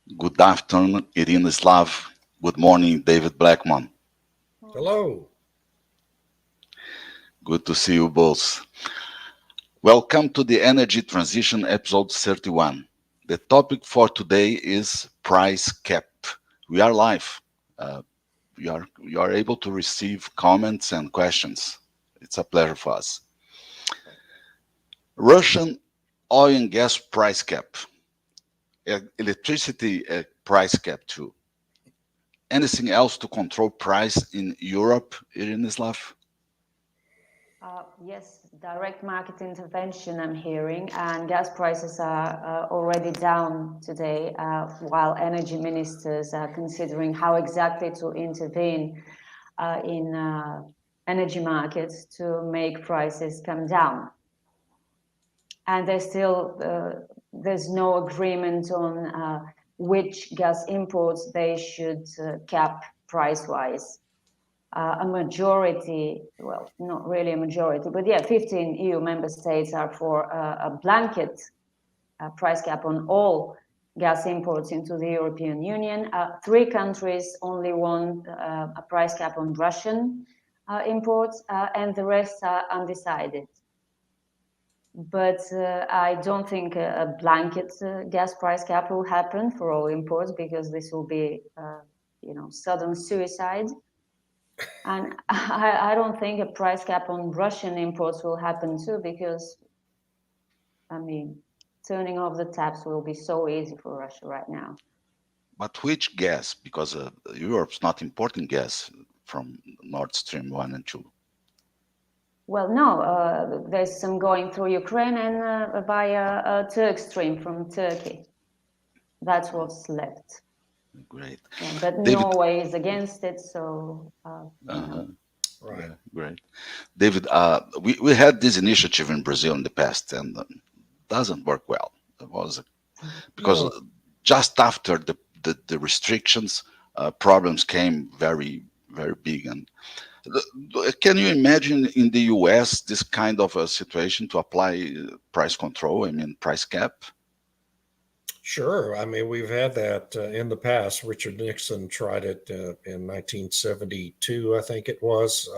Good afternoon, Irina. Good morning, David Blackmon. Hello. Good to see you both. Welcome to the Energy Transition episode 31. The topic for today is price cap. We are live. Uh, you are able to receive comments and questions. It's a pleasure for us. Russian oil and gas price cap, electricity price cap too. Anything else to control price in Europe, Irinislav? Yes, direct market intervention I'm hearing, and gas prices are already down today, while energy ministers are considering how exactly to intervene in energy markets to make prices come down. And there's no agreement on which gas imports they should cap price-wise. A majority, well, not really a majority, but yeah, 15 EU member states are for a blanket price cap on all gas imports into the European Union. Three countries only want a price cap on Russian imports, and the rest are undecided. But I don't think a blanket gas price cap will happen for all imports, because this will be, sudden suicide. And I don't think a price cap on Russian imports will happen too, because, I mean, turning off the taps will be so easy for Russia right now. But which gas? Because Europe's not importing gas from Nord Stream 1 and 2. Well, no, there's some going through Ukraine and via Turk Stream from Turkey. That's what's left. Great. Yeah, but David, Norway is against it, so, uh Right. yeah, great. David, we had this initiative in Brazil in the past and doesn't work well. It was because No. just after the restrictions, problems came very, very big. And can you imagine in the US this kind of a situation to apply price control? I mean, price cap? Sure. I mean, we've had that in the past. Richard Nixon tried it in 1972, I think it was,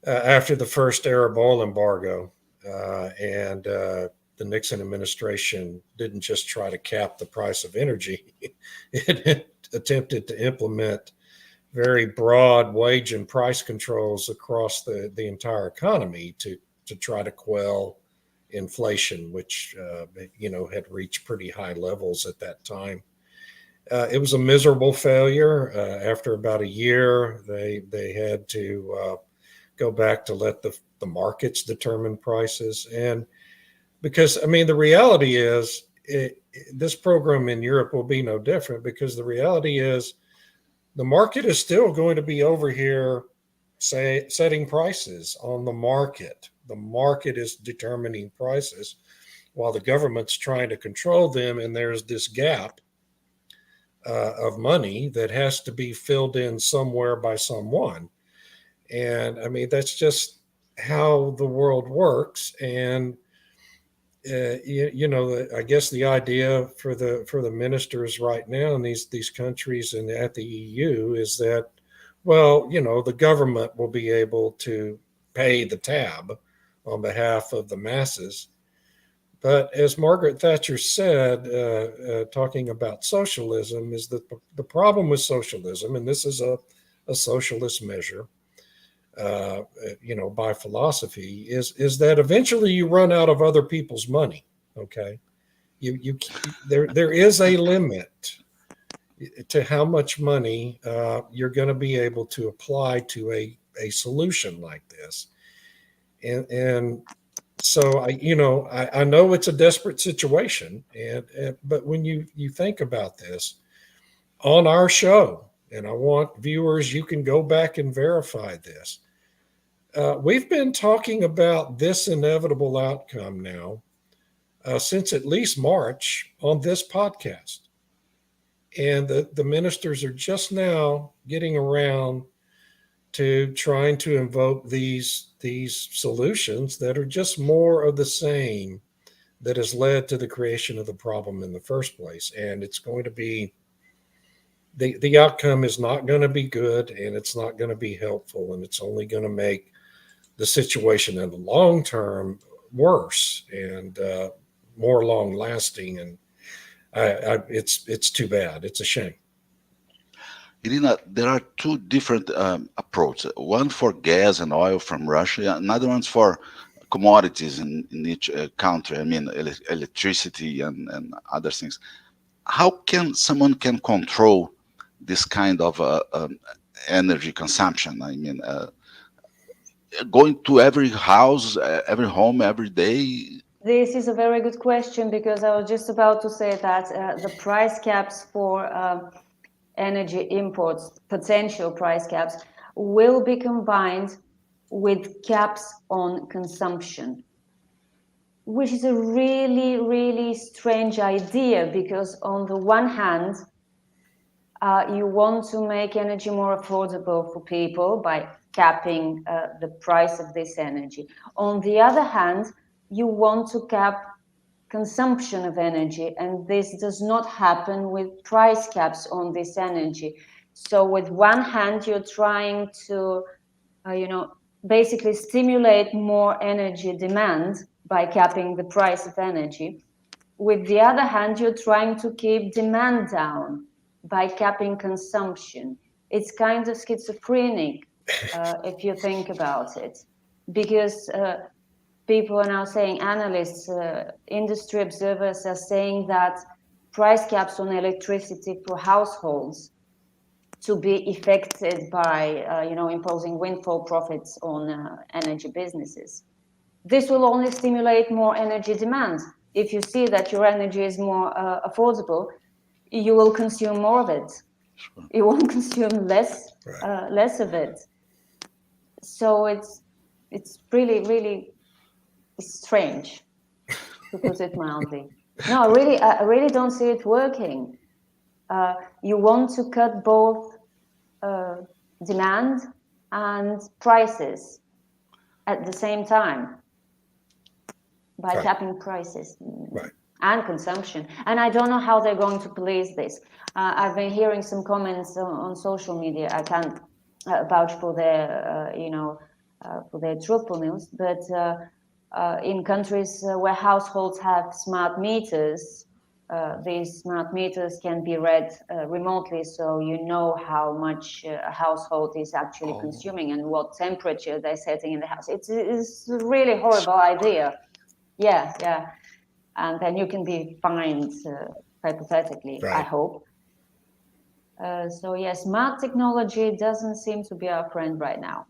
after the first Arab oil embargo. And the Nixon administration didn't just try to cap the price of energy, it attempted to implement very broad wage and price controls across the entire economy to try to quell inflation, which had reached pretty high levels at that time. It was a miserable failure. After about a year, they had to go back to let the markets determine prices. And because, I mean, the reality is this program in Europe will be no different, because the reality is the market is still going to be over here setting prices on the market. The market is determining prices while the government's trying to control them. And there's this gap of money that has to be filled in somewhere by someone. And I mean, that's just how the world works. And I guess the idea for the ministers right now in these countries and at the EU is that, well, the government will be able to pay the tab on behalf of the masses. But as Margaret Thatcher said, talking about socialism, is that the problem with socialism, and this is a socialist measure, uh, by philosophy, is that eventually you run out of other people's money. Okay, you there is a limit to how much money you're going to be able to apply to a solution like this, and so I know it's a desperate situation, and but when you think about this on our show, and I want viewers, you can go back and verify this. We've been talking about this inevitable outcome now since at least March on this podcast. And the ministers are just now getting around to trying to invoke these solutions that are just more of the same that has led to the creation of the problem in the first place. And it's going to be the outcome is not going to be good, and it's not going to be helpful, and it's only going to make the situation in the long term worse and more long lasting. And it's too bad. It's a shame. Irina, there are two different approaches. One for gas and oil from Russia, another one's for commodities in each country. I mean, electricity and other things. How can someone can control this kind of energy consumption? I mean, going to every house, every home, every day. This is a very good question, because I was just about to say that the price caps for energy imports, potential price caps, will be combined with caps on consumption, which is a really, really strange idea, because on the one hand, you want to make energy more affordable for people by capping the price of this energy. On the other hand, you want to cap consumption of energy, and this does not happen with price caps on this energy. So with one hand, you're trying to, basically stimulate more energy demand by capping the price of energy. With the other hand, you're trying to keep demand down by capping consumption. It's kind of schizophrenic if you think about it, because people are now saying, analysts, industry observers are saying that price caps on electricity for households to be affected by, imposing windfall profits on energy businesses. This will only stimulate more energy demand. If you see that your energy is more affordable, you will consume more of it. Sure. You won't consume less of it. So it's really, really strange, to put it mildly. No, I really don't see it working. You want to cut both demand and prices at the same time by capping prices and consumption. And I don't know how they're going to police this. I've been hearing some comments on social media. I can't vouch for their truthfulness, but in countries where households have smart meters, these smart meters can be read remotely, so you know how much a household is actually consuming and what temperature they're setting in the house. It's a really horrible idea. Yeah. And then you can be fined, hypothetically, I hope. So yes, smart technology doesn't seem to be our friend right now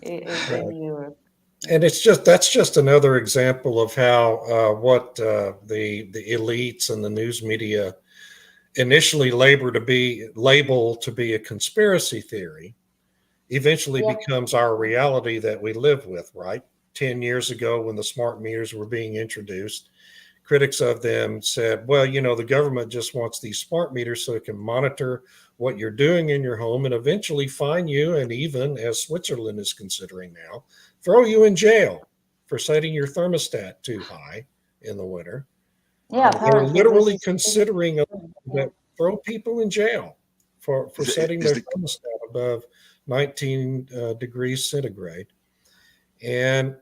in Europe. And that's just another example of how what the elites and the news media initially labeled to be a conspiracy theory eventually becomes our reality that we live with, right? 10 years ago, when the smart meters were being introduced, critics of them said, well, the government just wants these smart meters so it can monitor what you're doing in your home and eventually fine you, and even, as Switzerland is considering now, throw you in jail for setting your thermostat too high in the winter. Yeah, they're literally considering that throw people in jail for setting their thermostat above 19 degrees centigrade. And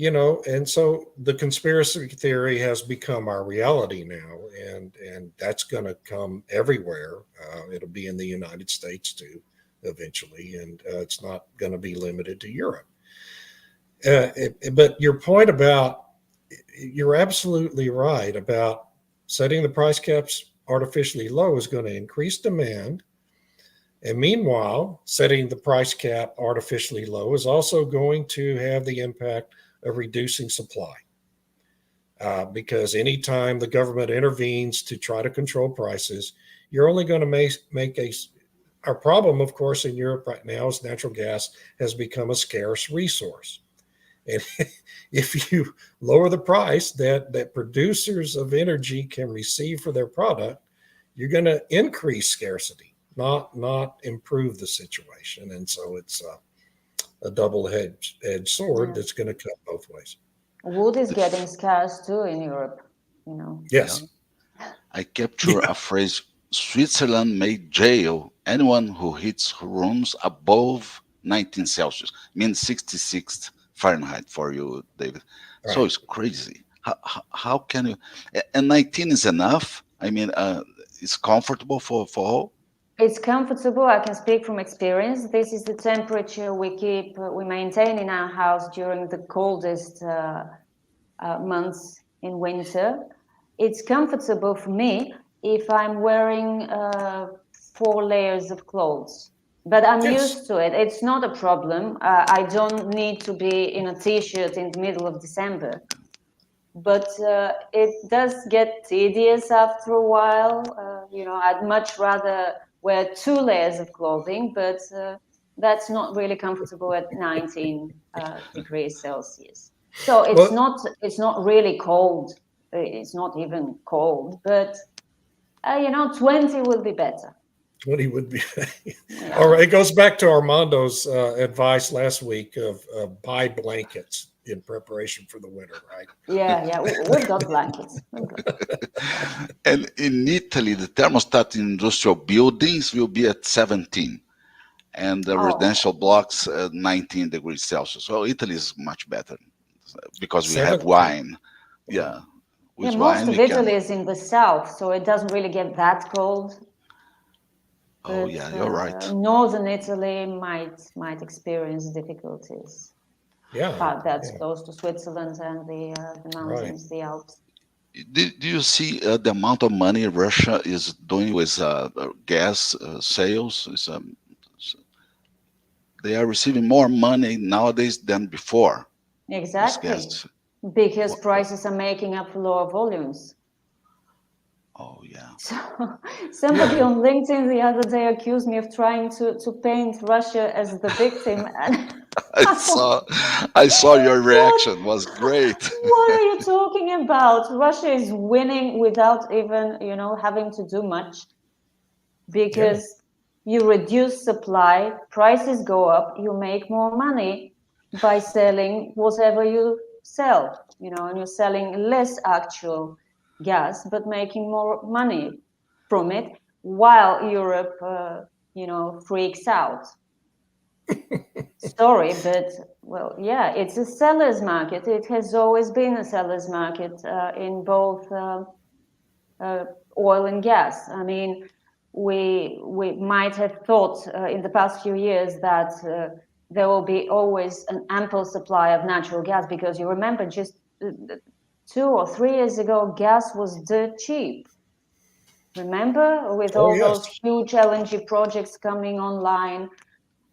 and so the conspiracy theory has become our reality now, and that's going to come everywhere. It'll be in the United States too, eventually, and it's not going to be limited to Europe. But your point you're absolutely right about setting the price caps artificially low is going to increase demand. And meanwhile, setting the price cap artificially low is also going to have the impact of reducing supply. Because anytime the government intervenes to try to control prices, you're only going to make our problem, of course, in Europe right now is natural gas has become a scarce resource. And if you lower the price that producers of energy can receive for their product, you're going to increase scarcity, not improve the situation. And so it's a double-edged sword that's going to cut both ways. Wood is The getting f- scarce too in Europe, you know. yeah, Yes. I capture a phrase: Switzerland may jail anyone who heats rooms above 19 Celsius, means 66 Fahrenheit for you, David. So Right. it's crazy. How can you? And 19 is enough. I mean, it's comfortable for all. It's comfortable. I can speak from experience. This is the temperature we maintain in our house during the coldest months in winter. It's comfortable for me if I'm wearing 4 layers of clothes. But I'm Yes. used to it. It's not a problem. I don't need to be in a t-shirt in the middle of December. But it does get tedious after a while. I'd much rather wear 2 layers of clothing, but that's not really comfortable at 19 degrees Celsius. So it's Well, not it's not really cold. It's not even cold, but 20 will be better. 20 would be. All Yeah, right. It goes back to Armando's advice last week of buy blankets in preparation for the winter, right? yeah, yeah. We've got blankets. We've got. And in Italy, the thermostat in industrial buildings will be at 17, and the residential Oh, blocks at 19 degrees Celsius. So Italy is much better because we have 17. wine. Wow. Yeah, yeah. with Most wine of we Italy can. is in the south, so it doesn't really get that cold. Oh But yeah, you're right. northern Italy might experience difficulties. Yeah. But that's Yeah. close to Switzerland and the Right. mountains, the Alps. Do you see the amount of money Russia is doing with gas sales? They are receiving more money nowadays than before with Exactly, gas. because What, what? prices are making up for lower volumes. Oh yeah. So somebody Yeah. on LinkedIn the other day accused me of trying to paint Russia as the victim, and I I thought, saw, I saw your what? reaction. Was great. What are you talking about? Russia is winning without even, having to do much. Yeah. Because you reduce supply, prices go up, you make more money by selling whatever you sell, and you're selling less actual gas, but making more money from it while Europe, freaks out. Sorry, but well, yeah, it's a seller's market. It has always been a seller's market in both uh, oil and gas. I mean, we might have thought in the past few years that there will be always an ample supply of natural gas because you remember just 2 or 3 years ago, gas was dirt cheap. Remember, with Oh, all yes. those huge LNG projects coming online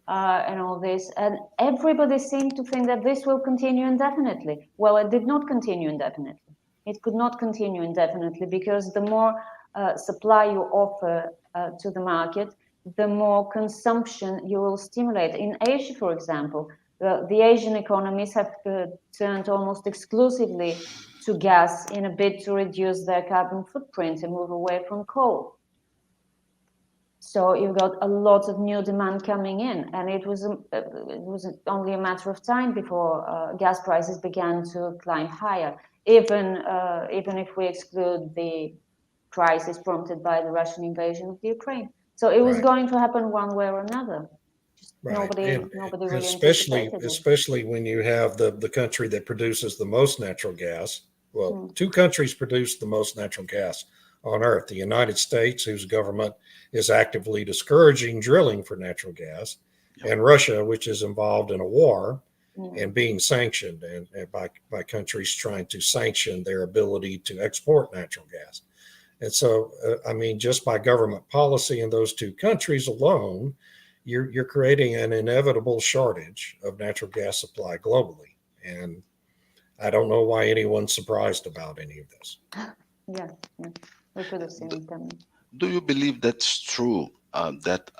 and all this, and everybody seemed to think that this will continue indefinitely. Well, it did not continue indefinitely. It could not continue indefinitely because the more supply you offer to the market, the more consumption you will stimulate. In Asia, for example, the Asian economies have turned almost exclusively to gas in a bid to reduce their carbon footprint and move away from coal. So you've got a lot of new demand coming in, and it was only a matter of time before gas prices began to climb higher. Even if we exclude the crisis prompted by the Russian invasion of the Ukraine, so it was Right. going to happen one way or another. Just Right. nobody And really especially anticipated it. especially when you have the country that produces the most natural gas. Well, Mm, two countries produce the most natural gas on earth. The United States, whose government is actively discouraging drilling for natural gas, Yeah. and Russia, which is involved in a war mm. and being sanctioned and by countries trying to sanction their ability to export natural gas. And so, I mean, just by government policy in those two countries alone, you're creating an inevitable shortage of natural gas supply globally. And I don't know why anyone's surprised about any of this. Yeah, yeah, we could have seen D- it coming. Do you believe that's true? That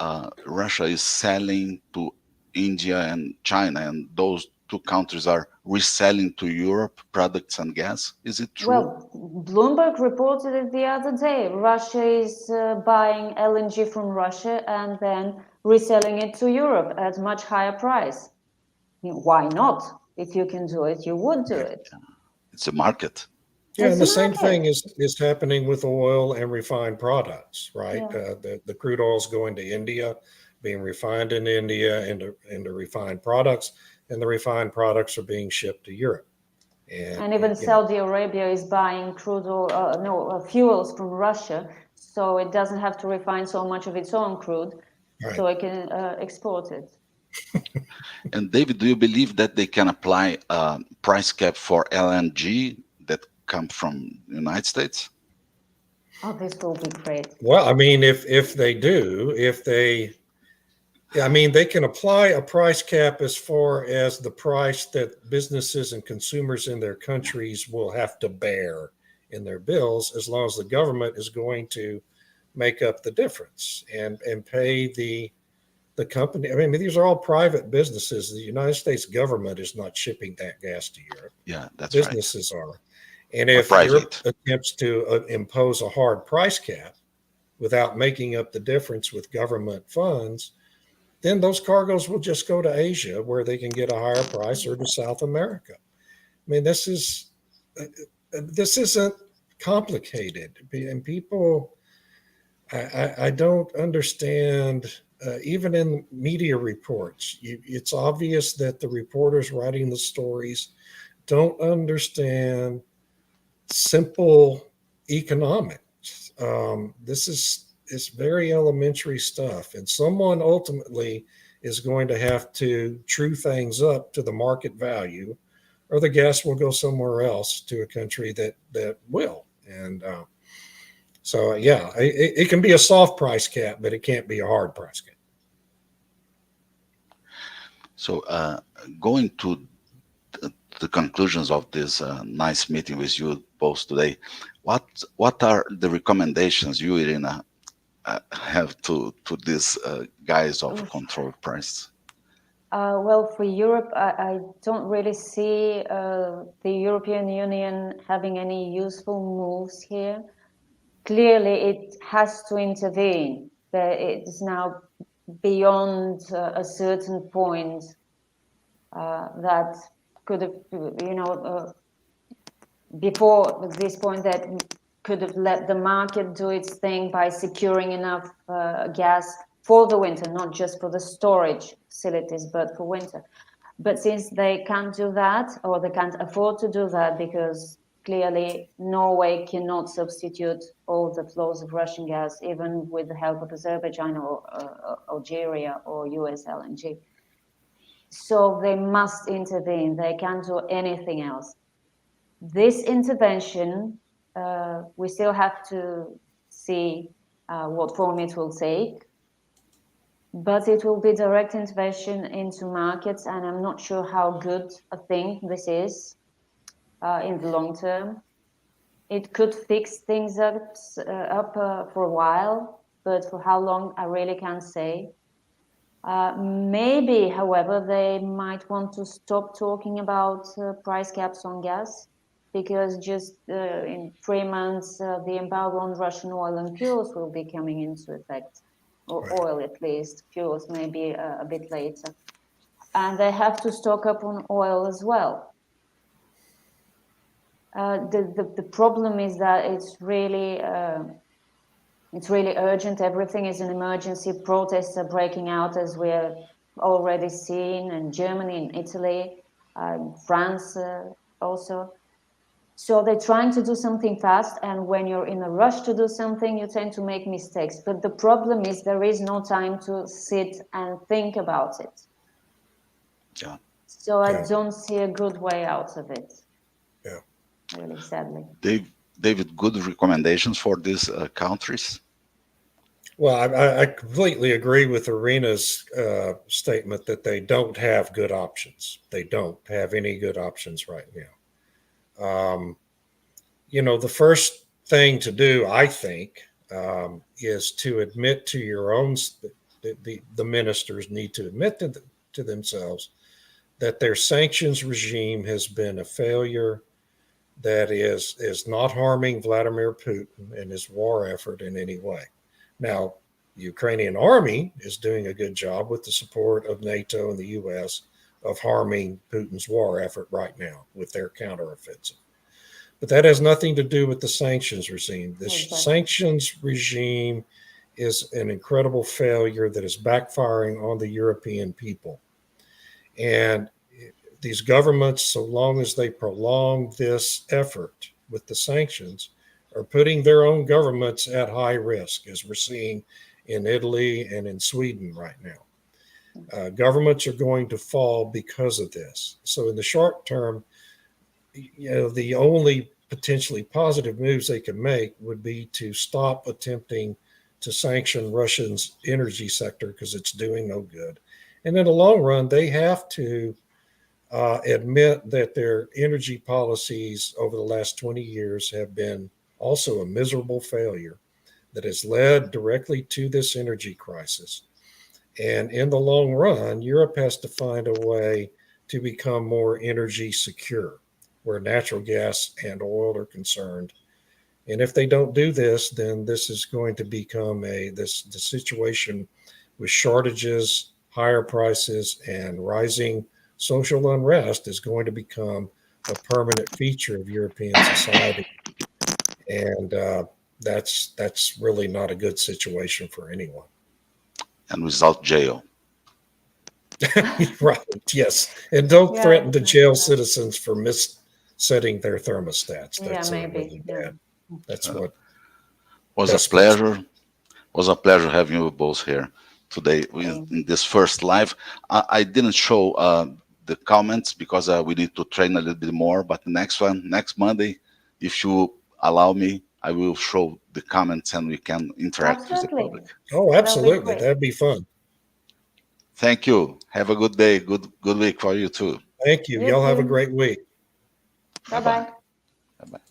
Russia is selling to India and China, and those two countries are reselling to Europe products and gas? Is it true? Well, Bloomberg reported it the other day. Russia is buying LNG from Russia and then reselling it to Europe at much higher price. I mean, why not? If you can do it, you would do Right. it. It's a market. Yeah, It's and a the same thing market. is happening with oil and refined products, right? Yeah. The crude oil is going to India, being refined in India into refined products, and the refined products are being shipped to Europe. And even You know, Saudi Arabia is buying crude oil, no, fuels from Russia, so it doesn't have to refine so much of its own crude, right? so it can export it. And David, do you believe that they can apply a price cap for LNG that come from the United States? Oh, this will be great. Well, I mean, if they do, if they yeah, I mean, they can apply a price cap as far as the price that businesses and consumers in their countries will have to bear in their bills, as long as the government is going to make up the difference and pay the company. I mean, these are all private businesses. The United States government is not shipping that gas to Europe. Yeah, that's right. Businesses are. And Or if Europe private. attempts to impose a hard price cap without making up the difference with government funds, then those cargoes will just go to Asia where they can get a higher price, or to South America. I mean, this isn't complicated, and people, I don't understand. Even in media reports, it's obvious that the reporters writing the stories don't understand simple economics. This is very elementary stuff, and someone ultimately is going to have to true things up to the market value, or the gas will go somewhere else to a country that will. And so, yeah, it can be a soft price cap, but it can't be a hard price cap. So, going to the conclusions of this nice meeting with you both today, what are the recommendations you, Irina, have to these guys of Oof. control price? Well, for Europe, I don't really see the European Union having any useful moves here. Clearly, it has to intervene. It is now beyond a certain point that could have, before this point, that could have let the market do its thing by securing enough gas for the winter, not just for the storage facilities, but for winter. But since they can't do that, or they can't afford to do that, because clearly Norway cannot substitute all the flows of Russian gas, even with the help of Azerbaijan or Algeria or US LNG. So they must intervene. They can't do anything else. This intervention, we still have to see what form it will take, but it will be direct intervention into markets, and I'm not sure how good a thing this is in the long term. It could fix things up for a while, but for how long, I really can't say. Maybe, however, they might want to stop talking about price caps on gas, because just in 3 months, the embargo on Russian oil and fuels will be coming into effect, or Right. oil at least. Fuels maybe a bit later. And they have to stock up on oil as well. The problem is that it's really urgent. Everything is an emergency. Protests are breaking out, as we're already seeing in Germany, in Italy, France also. So they're trying to do something fast, and when you're in a rush to do something, you tend to make mistakes. But the problem is there is no time to sit and think about it. Yeah. So I Yeah. don't see a good way out of it, Yeah. really sadly. David, good recommendations for these countries? Well, I completely agree with Irina's statement that they don't have good options. They don't have any good options right now. The first thing to do, I think, is to admit to your own, the ministers need to admit to themselves that their sanctions regime has been a failure, that is not harming Vladimir Putin and his war effort in any way. Now, the Ukrainian army is doing a good job with the support of NATO and the US of harming Putin's war effort right now with their counteroffensive. But that has nothing to do with the sanctions regime. The Exactly. sanctions regime is an incredible failure that is backfiring on the European people. And these governments, so long as they prolong this effort with the sanctions, are putting their own governments at high risk, as we're seeing in Italy and in Sweden right now. Governments are going to fall because of this. So, in the short term, the only potentially positive moves they can make would be to stop attempting to sanction Russia's energy sector because it's doing no good. And in the long run, they have to admit that their energy policies over the last 20 years have been also a miserable failure that has led directly to this energy crisis. And in the long run, Europe has to find a way to become more energy secure where natural gas and oil are concerned. And if they don't do this, then this is going to become the situation with shortages, higher prices, and rising social unrest is going to become a permanent feature of European society. And that's really not a good situation for anyone. And without jail. Right. Yes. And don't Yeah, threaten to jail citizens for missetting their thermostats. yeah, That's maybe. really Yeah. bad. That's Uh, what was a despots do. pleasure. Was a pleasure having you both here today in this first live. I didn't show the comments because we need to train a little bit more. But the next one, next Monday, if you allow me, I will show the comments and we can interact with the public. Absolutely. Oh, That'll be absolutely. great. That'd be fun. Thank you. Have a good day. Good week for you too. Thank you. You Y'all have a too. great week. Bye Bye bye. bye. Bye bye.